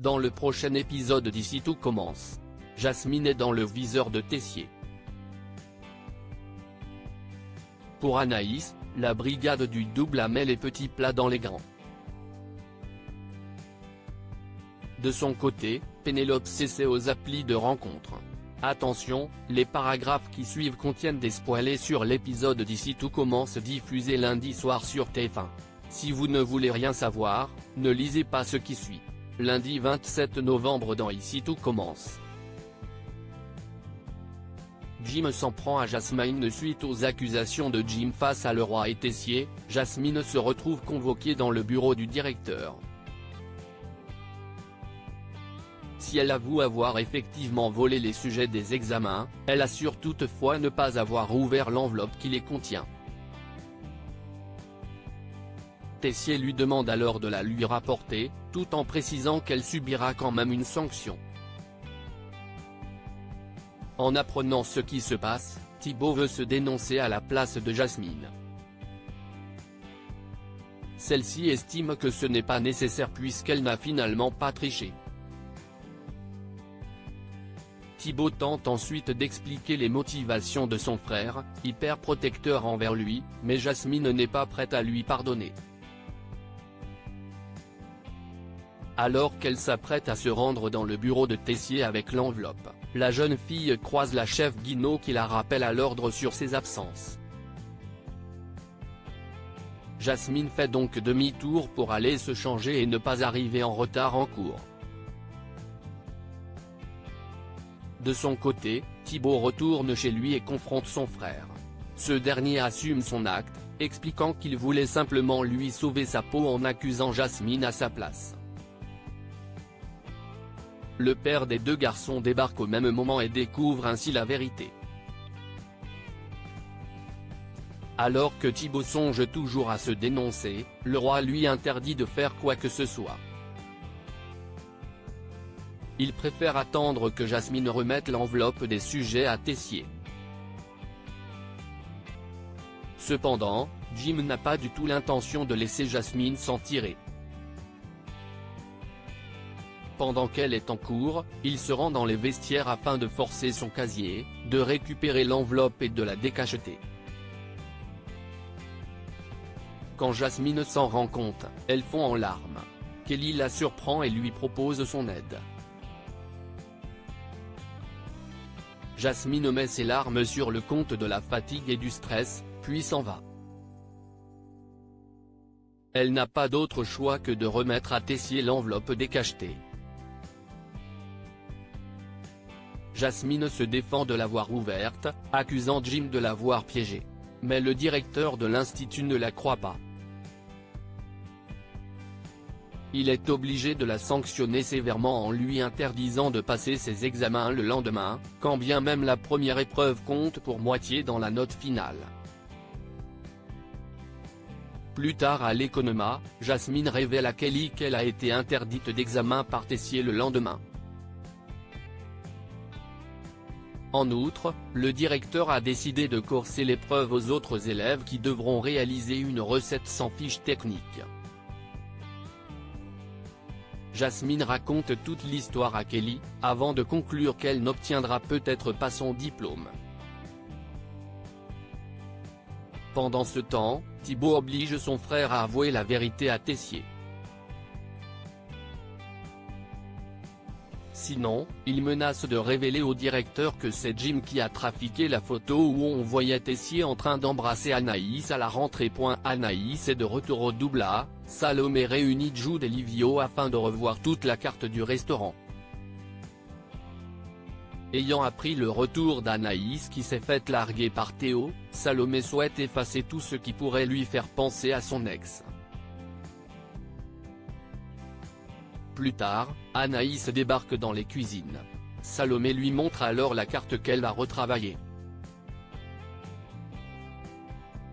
Dans le prochain épisode d'Ici tout commence, Jasmine est dans le viseur de Tessier. Pour Anaïs, la brigade du double met les petits plats dans les grands. De son côté, Pénélope s'essaie aux applis de rencontre. Attention, les paragraphes qui suivent contiennent des spoilers sur l'épisode d'Ici tout commence diffusé lundi soir sur TF1. Si vous ne voulez rien savoir, ne lisez pas ce qui suit. Lundi 27 novembre dans Ici tout commence. Jim s'en prend à Jasmine suite aux accusations de Jim face à Leroy et Tessier. Jasmine se retrouve convoquée dans le bureau du directeur. Si elle avoue avoir effectivement volé les sujets des examens, elle assure toutefois ne pas avoir ouvert l'enveloppe qui les contient. Tessier lui demande alors de la lui rapporter, tout en précisant qu'elle subira quand même une sanction. En apprenant ce qui se passe, Thibaut veut se dénoncer à la place de Jasmine. Celle-ci estime que ce n'est pas nécessaire puisqu'elle n'a finalement pas triché. Thibaut tente ensuite d'expliquer les motivations de son frère, hyper protecteur envers lui, mais Jasmine n'est pas prête à lui pardonner. Alors qu'elle s'apprête à se rendre dans le bureau de Tessier avec l'enveloppe, la jeune fille croise la chef Guinaud qui la rappelle à l'ordre sur ses absences. Jasmine fait donc demi-tour pour aller se changer et ne pas arriver en retard en cours. De son côté, Thibaut retourne chez lui et confronte son frère. Ce dernier assume son acte, expliquant qu'il voulait simplement lui sauver sa peau en accusant Jasmine à sa place. Le père des deux garçons débarque au même moment et découvre ainsi la vérité. Alors que Thibaut songe toujours à se dénoncer, Leroy lui interdit de faire quoi que ce soit. Il préfère attendre que Jasmine remette l'enveloppe des sujets à Tessier. Cependant, Jim n'a pas du tout l'intention de laisser Jasmine s'en tirer. Pendant qu'elle est en cours, il se rend dans les vestiaires afin de forcer son casier, de récupérer l'enveloppe et de la décacheter. Quand Jasmine s'en rend compte, elle fond en larmes. Kelly la surprend et lui propose son aide. Jasmine met ses larmes sur le compte de la fatigue et du stress, puis s'en va. Elle n'a pas d'autre choix que de remettre à Tessier l'enveloppe décachetée. Jasmine se défend de l'avoir ouverte, accusant Jim de l'avoir piégée. Mais le directeur de l'institut ne la croit pas. Il est obligé de la sanctionner sévèrement en lui interdisant de passer ses examens le lendemain, quand bien même la première épreuve compte pour moitié dans la note finale. Plus tard à l'Economa, Jasmine révèle à Kelly qu'elle a été interdite d'examen par Tessier le lendemain. En outre, le directeur a décidé de corser l'épreuve aux autres élèves qui devront réaliser une recette sans fiche technique. Jasmine raconte toute l'histoire à Kelly, avant de conclure qu'elle n'obtiendra peut-être pas son diplôme. Pendant ce temps, Thibaut oblige son frère à avouer la vérité à Tessier. Sinon, il menace de révéler au directeur que c'est Jim qui a trafiqué la photo où on voyait Tessier en train d'embrasser Anaïs à la rentrée. Anaïs est de retour au double A, Salomé réunit Jude et Livio afin de revoir toute la carte du restaurant. Ayant appris le retour d'Anaïs qui s'est faite larguer par Théo, Salomé souhaite effacer tout ce qui pourrait lui faire penser à son ex. Plus tard, Anaïs débarque dans les cuisines. Salomé lui montre alors la carte qu'elle a retravaillée.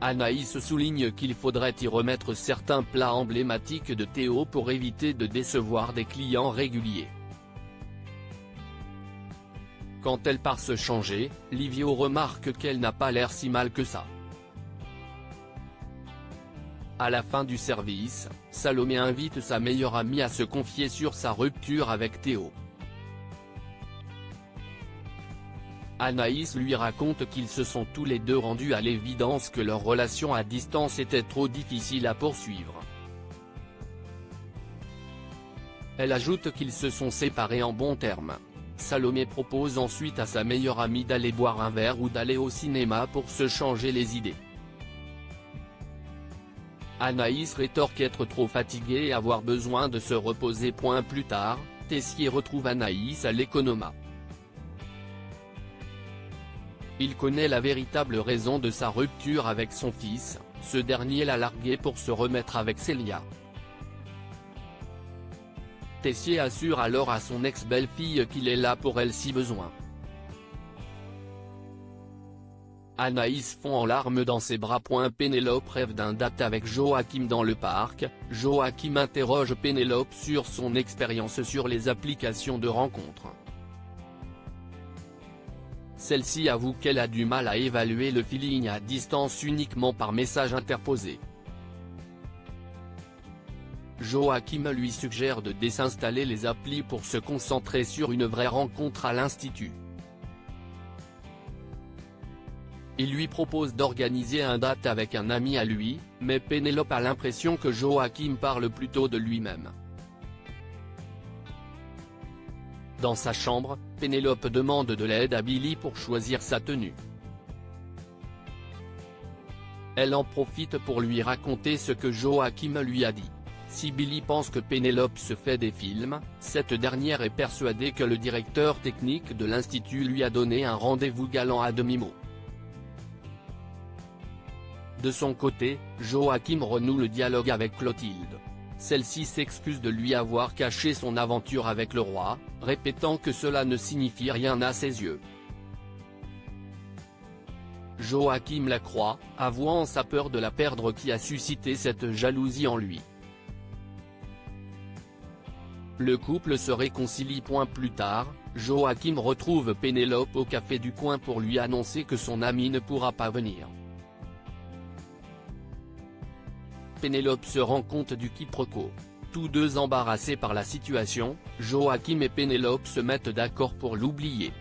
Anaïs souligne qu'il faudrait y remettre certains plats emblématiques de Théo pour éviter de décevoir des clients réguliers. Quand elle part se changer, Livio remarque qu'elle n'a pas l'air si mal que ça. À la fin du service, Salomé invite sa meilleure amie à se confier sur sa rupture avec Théo. Anaïs lui raconte qu'ils se sont tous les deux rendus à l'évidence que leur relation à distance était trop difficile à poursuivre. Elle ajoute qu'ils se sont séparés en bons termes. Salomé propose ensuite à sa meilleure amie d'aller boire un verre ou d'aller au cinéma pour se changer les idées. Anaïs rétorque être trop fatiguée et avoir besoin de se reposer. Plus tard, Tessier retrouve Anaïs à l'Economa. Il connaît la véritable raison de sa rupture avec son fils, ce dernier l'a largué pour se remettre avec Célia. Tessier assure alors à son ex-belle-fille qu'il est là pour elle si besoin. Anaïs fond en larmes dans ses bras. Pénélope rêve d'un date avec Joachim dans le parc. Joachim interroge Pénélope sur son expérience sur les applications de rencontres. Celle-ci avoue qu'elle a du mal à évaluer le feeling à distance uniquement par message interposé. Joachim lui suggère de désinstaller les applis pour se concentrer sur une vraie rencontre à l'institut. Il lui propose d'organiser un date avec un ami à lui, mais Pénélope a l'impression que Joachim parle plutôt de lui-même. Dans sa chambre, Pénélope demande de l'aide à Billy pour choisir sa tenue. Elle en profite pour lui raconter ce que Joachim lui a dit. Si Billy pense que Pénélope se fait des films, cette dernière est persuadée que le directeur technique de l'institut lui a donné un rendez-vous galant à demi-mot. De son côté, Joachim renoue le dialogue avec Clotilde. Celle-ci s'excuse de lui avoir caché son aventure avec le roi, répétant que cela ne signifie rien à ses yeux. Joachim la croit, avouant sa peur de la perdre qui a suscité cette jalousie en lui. Le couple se réconcilie. Plus tard, Joachim retrouve Pénélope au café du coin pour lui annoncer que son ami ne pourra pas venir. Pénélope se rend compte du quiproquo. Tous deux embarrassés par la situation, Joachim et Pénélope se mettent d'accord pour l'oublier.